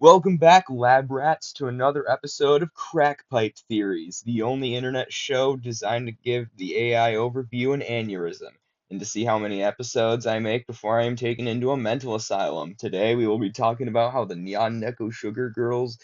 Welcome back, lab rats, to another episode of Crackpipe Theories, the only internet show designed to give the AI overview an aneurysm, and to see how many episodes I make before I am taken into a mental asylum. Today we will be talking about how the Nyan Neko Sugar Girls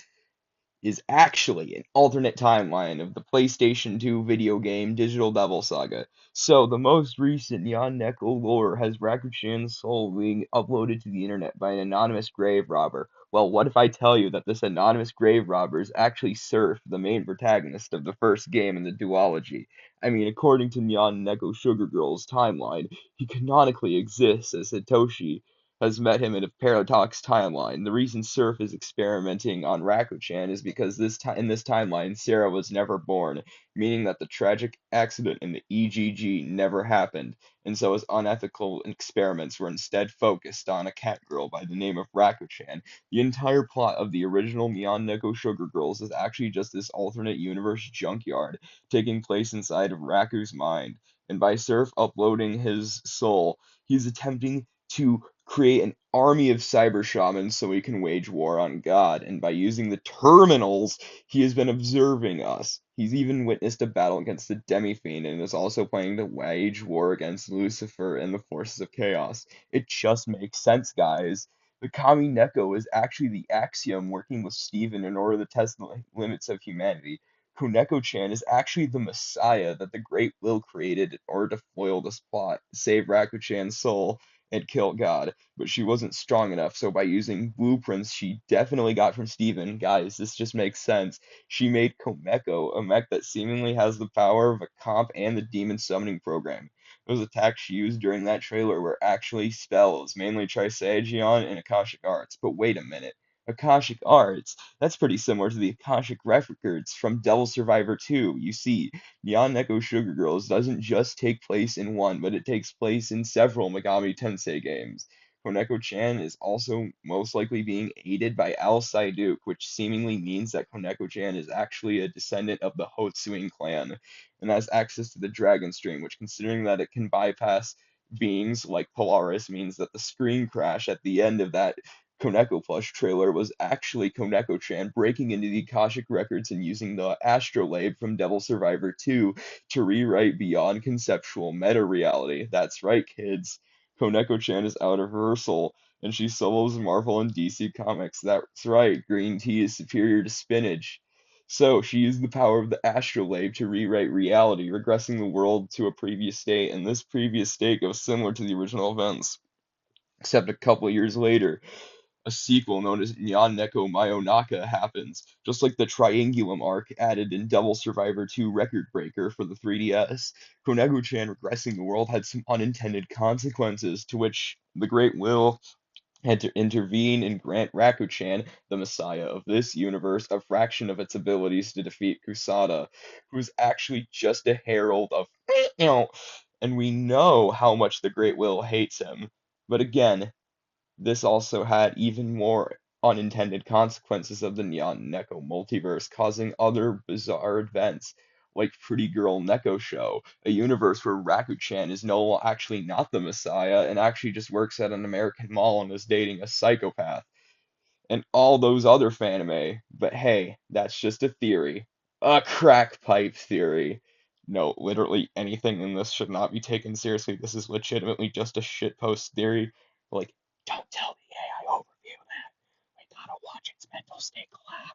is actually an alternate timeline of the PlayStation 2 video game Digital Devil Saga. So, the most recent Nyan Neko lore has Rakuchan's soul being uploaded to the internet by an anonymous grave robber. Well, what if I tell you that this anonymous grave robber is actually Surf, the main protagonist of the first game in the duology? I mean, according to Nyan Neko Sugar Girl's timeline, he canonically exists as Satoshi has met him in a paradox timeline. The reason Surf is experimenting on Raku-chan is because in this timeline, Sarah was never born, meaning that the tragic accident in the EGG never happened, and so his unethical experiments were instead focused on a cat girl by the name of Raku-chan. The entire plot of the original Neon Neko Sugar Girls is actually just this alternate universe junkyard taking place inside of Raku's mind. And by Surf uploading his soul, he's attempting to create an army of cyber shamans so he can wage war on God. And by using the terminals, he has been observing us. He's even witnessed a battle against the Demi-Fiend and is also planning to wage war against Lucifer and the forces of chaos. It just makes sense, guys. The Kami Neko is actually the axiom working with Steven in order to test the limits of humanity. Koneko-chan is actually the messiah that the Great Will created in order to foil this plot, save Raku-chan's soul, and kill God, but she wasn't strong enough, so by using blueprints she definitely got from Steven, guys, this just makes sense. She made Komeko, a mech that seemingly has the power of a comp and the demon summoning program. Those attacks she used during that trailer were actually spells, mainly Trisagion and Akashic Arts. But wait a minute. Akashic Arts? That's pretty similar to the Akashic Records from Devil Survivor 2. You see, Nyan Neko Sugar Girls doesn't just take place in one, but it takes place in several Megami Tensei games. Koneko-chan is also most likely being aided by Al Saiduk, which seemingly means that Koneko-chan is actually a descendant of the Hotsuin clan and has access to the Dragon Stream, which, considering that it can bypass beings like Polaris, means that the screen crash at the end of that Koneko Plush trailer was actually Koneko-chan breaking into the Akashic Records and using the Astrolabe from Devil Survivor 2 to rewrite beyond conceptual meta-reality. That's right, kids. Koneko-chan is out of her soul, and she solos Marvel and DC Comics. That's right, green tea is superior to spinach. So, she used the power of the Astrolabe to rewrite reality, regressing the world to a previous state, and this previous state goes similar to the original events, except a couple of years later a sequel known as Nyan Neko Mayonaka happens, just like the Triangulum arc added in Devil Survivor 2 Record Breaker for the 3DS. Konegu-chan regressing the world had some unintended consequences, to which the Great Will had to intervene and grant Raku-chan, the messiah of this universe, a fraction of its abilities to defeat Kusada, who's actually just a herald of, and we know how much the Great Will hates him. But again, this also had even more unintended consequences of the Nyan Neko multiverse, causing other bizarre events, like Pretty Girl Neko Show, a universe where Raku-chan is no actually not the Messiah and actually just works at an American mall and is dating a psychopath, and all those other fanime. But hey, that's just a theory. A crack pipe theory. No, literally anything in this should not be taken seriously. This is legitimately just a shitpost theory. Like, don't tell the AI overview that. We gotta watch its mental state collapse.